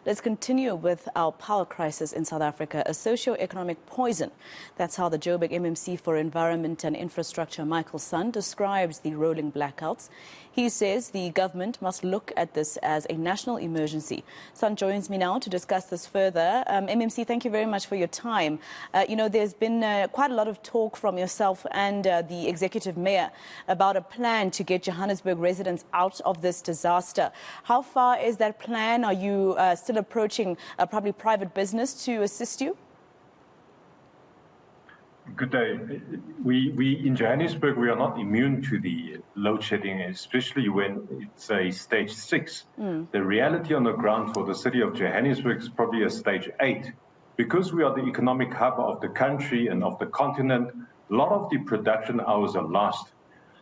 Let's continue with our power crisis in South Africa, a socio-economic poison. That's how the Joburg MMC for Environment and Infrastructure, Michael Sun, describes the rolling blackouts. He says the government must look at this as a national emergency. Sun joins me now to discuss this further. MMC, thank you very much for your time. There's been quite a lot of talk from yourself and the executive mayor about a plan to get Johannesburg residents out of this disaster. How far is that plan? Are you still approaching probably private business to assist you? Good day. We in Johannesburg, we are not immune to the load shedding, especially when it's a stage 6. The reality on the ground for the city of Johannesburg is probably a stage 8. Because we are the economic hub of the country and of the continent, a lot of the production hours are lost.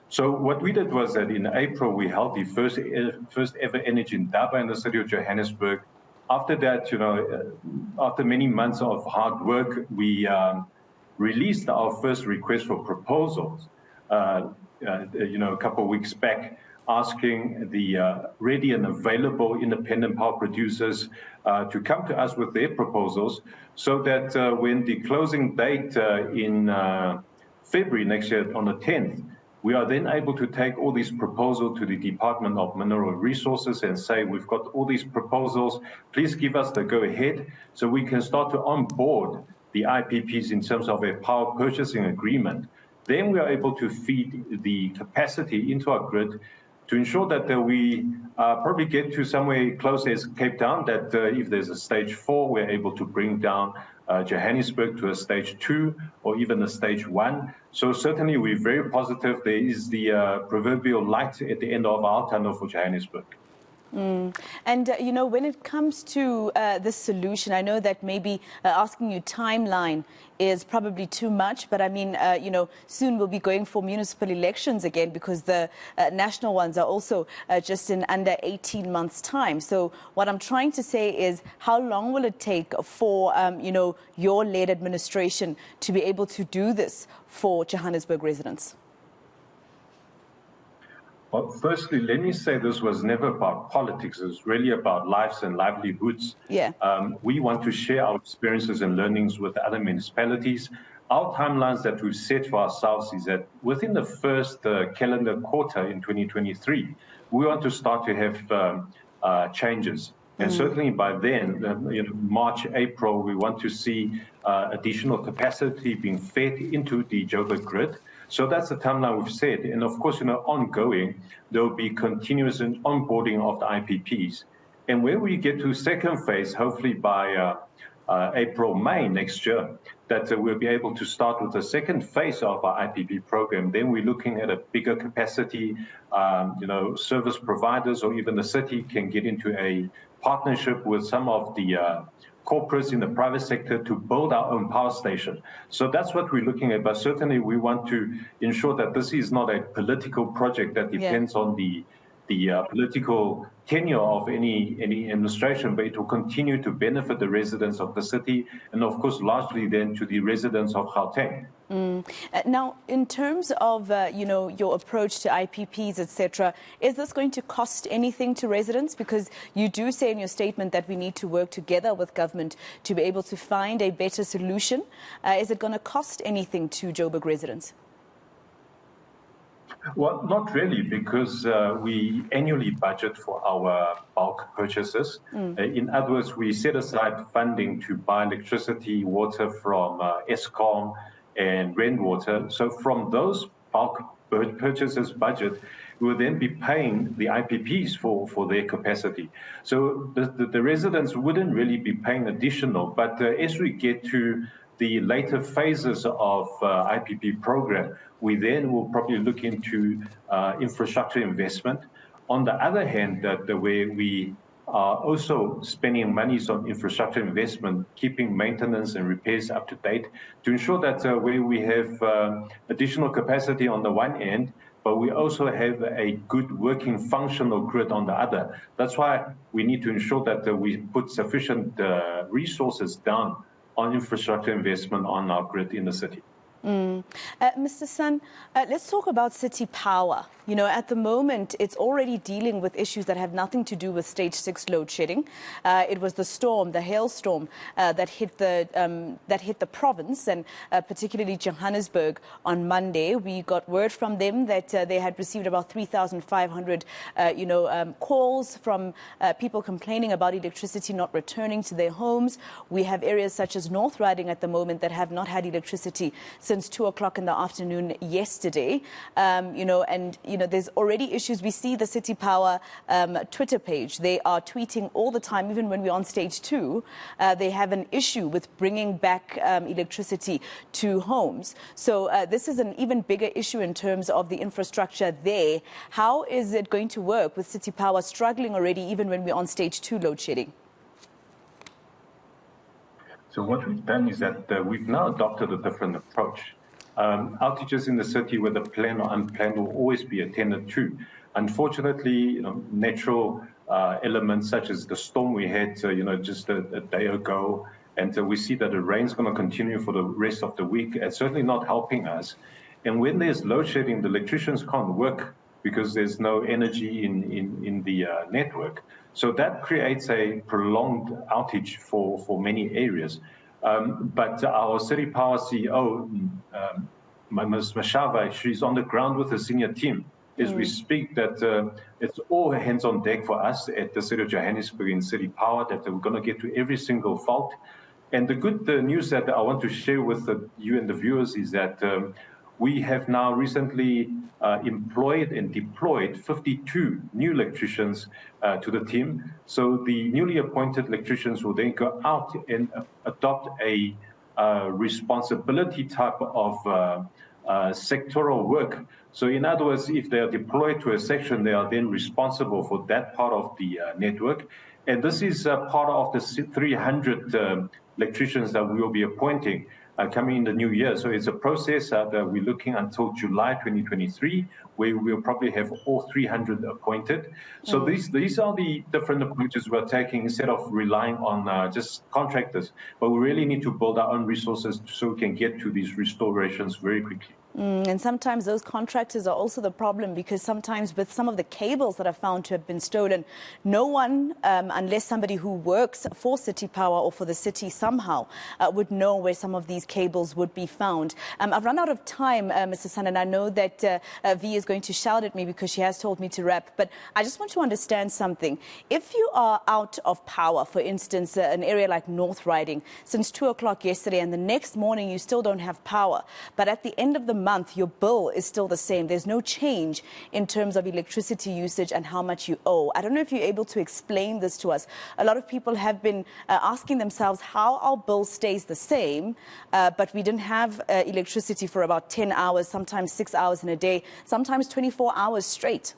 So what we did was that in April, we held the first ever energy indaba in the city of Johannesburg. After that, after many months of hard work, we released our first request for proposals, a couple of weeks back, asking the ready and available independent power producers to come to us with their proposals so that when the closing date in February next year on the 10th, we are then able to take all these proposals to the Department of Mineral Resources and say, we've got all these proposals, please give us the go-ahead so we can start to onboard the IPPs in terms of a power purchasing agreement. Then we are able to feed the capacity into our grid to ensure that we probably get to somewhere close as Cape Town, that if there's a stage 4, we're able to bring down Johannesburg to a stage 2 or even a stage 1. So certainly we're very positive there is the proverbial light at the end of our tunnel for Johannesburg. And, when it comes to this solution, I know that maybe asking you timeline is probably too much, but I mean, soon we'll be going for municipal elections again because the national ones are also just in under 18 months' time. So what I'm trying to say is how long will it take for, your led administration to be able to do this for Johannesburg residents? Well, firstly, let me say this was never about politics. It was really about lives and livelihoods. Yeah. We want to share our experiences and learnings with other municipalities. Our timelines that we've set for ourselves is that within the first calendar quarter in 2023, we want to start to have changes. And certainly by then, March, April, we want to see additional capacity being fed into the Joburg grid. So that's the timeline we've set. And of course, ongoing, there will be continuous onboarding of the IPPs. And when we get to second phase, hopefully by April, May next year, that we'll be able to start with the second phase of our IPP program. Then we're looking at a bigger capacity, service providers or even the city can get into a partnership with some of the corporates in the private sector to build our own power station. So that's what we're looking at. But certainly we want to ensure that this is not a political project that depends on the political tenure of any administration, but it will continue to benefit the residents of the city and, of course, largely then to the residents of Gauteng. Now, in terms of, your approach to IPPs, etc., is this going to cost anything to residents? Because you do say in your statement that we need to work together with government to be able to find a better solution. Is it going to cost anything to Joburg residents? Well, not really, because we annually budget for our bulk purchases. In other words, we set aside funding to buy electricity, water from Eskom and rainwater. So from those bulk purchases budget, we will then be paying the IPPs for their capacity. So the residents wouldn't really be paying additional, but as we get to the later phases of IPP program, we then will probably look into infrastructure investment. On the other hand, the way we are also spending monies on infrastructure investment, keeping maintenance and repairs up to date to ensure that we have additional capacity on the one end, but we also have a good working functional grid on the other. That's why we need to ensure that we put sufficient resources down on infrastructure investment on our grid in the city. Mr. Sun, let's talk about city power. You know, at the moment, it's already dealing with issues that have nothing to do with stage 6 load shedding. It was the storm, the hailstorm that hit the province, and particularly Johannesburg on Monday. We got word from them that they had received about 3,500, calls from people complaining about electricity not returning to their homes. We have areas such as North Riding at the moment that have not had electricity since 2 o'clock in the afternoon yesterday. There's already issues. We see the City Power Twitter page. They are tweeting all the time, even when we're on stage 2. They have an issue with bringing back electricity to homes. So this is an even bigger issue in terms of the infrastructure there. How is it going to work with City Power struggling already, even when we're on stage 2 load shedding? So what we've done is that we've now adopted a different approach. Outages in the city, whether planned or unplanned, will always be attended to. Unfortunately, natural elements such as the storm we had, just a day ago, and we see that the rain's going to continue for the rest of the week. It's certainly not helping us. And when there's load shedding, the electricians can't work because there's no energy in the network. So that creates a prolonged outage for many areas. But our City Power CEO, Ms. Mashava, she's on the ground with the senior team as we speak, that it's all hands on deck for us at the City of Johannesburg in City Power, that we're going to get to every single fault. And the good news that I want to share with you and the viewers is that we have now recently employed and deployed 52 new electricians to the team. So the newly appointed electricians will then go out and adopt a responsibility type of sectoral work. So in other words, if they are deployed to a section, they are then responsible for that part of the network. And this is part of the 300 electricians that we will be appointing coming in the new year. So it's a process that we're looking until July 2023, where we'll probably have all 300 appointed. So these are the different approaches we're taking instead of relying on just contractors. But we really need to build our own resources so we can get to these restorations very quickly. And sometimes those contractors are also the problem, because sometimes with some of the cables that are found to have been stolen, no one, unless somebody who works for City Power or for the city somehow, would know where some of these cables would be found. I've run out of time, Mr. Sun, and I know that V is going to shout at me because she has told me to wrap, but I just want to understand something. If you are out of power, for instance, an area like North Riding, since 2 o'clock yesterday, and the next morning you still don't have power, but at the end of the month, your bill is still the same. There's no change in terms of electricity usage and how much you owe. I don't know if you're able to explain this to us. A lot of people have been asking themselves how our bill stays the same, but we didn't have electricity for about 10 hours, sometimes 6 hours in a day, sometimes 24 hours straight.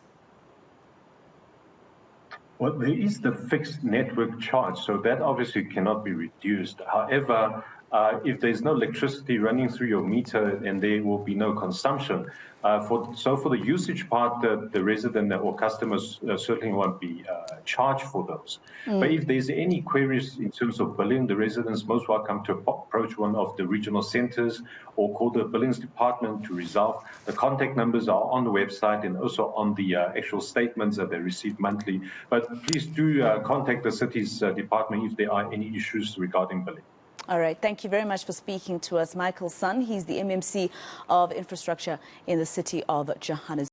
Well, there is the fixed network charge, so that obviously cannot be reduced. However, if there's no electricity running through your meter, and there will be no consumption. So for the usage part, the resident or customers certainly won't be charged for those. But if there's any queries in terms of billing, the residents most welcome to approach one of the regional centers or call the billings department to resolve. The contact numbers are on the website and also on the actual statements that they receive monthly. But please do contact the city's department if there are any issues regarding billing. All right. Thank you very much for speaking to us, Michael Sun. He's the MMC of Infrastructure in the city of Johannesburg.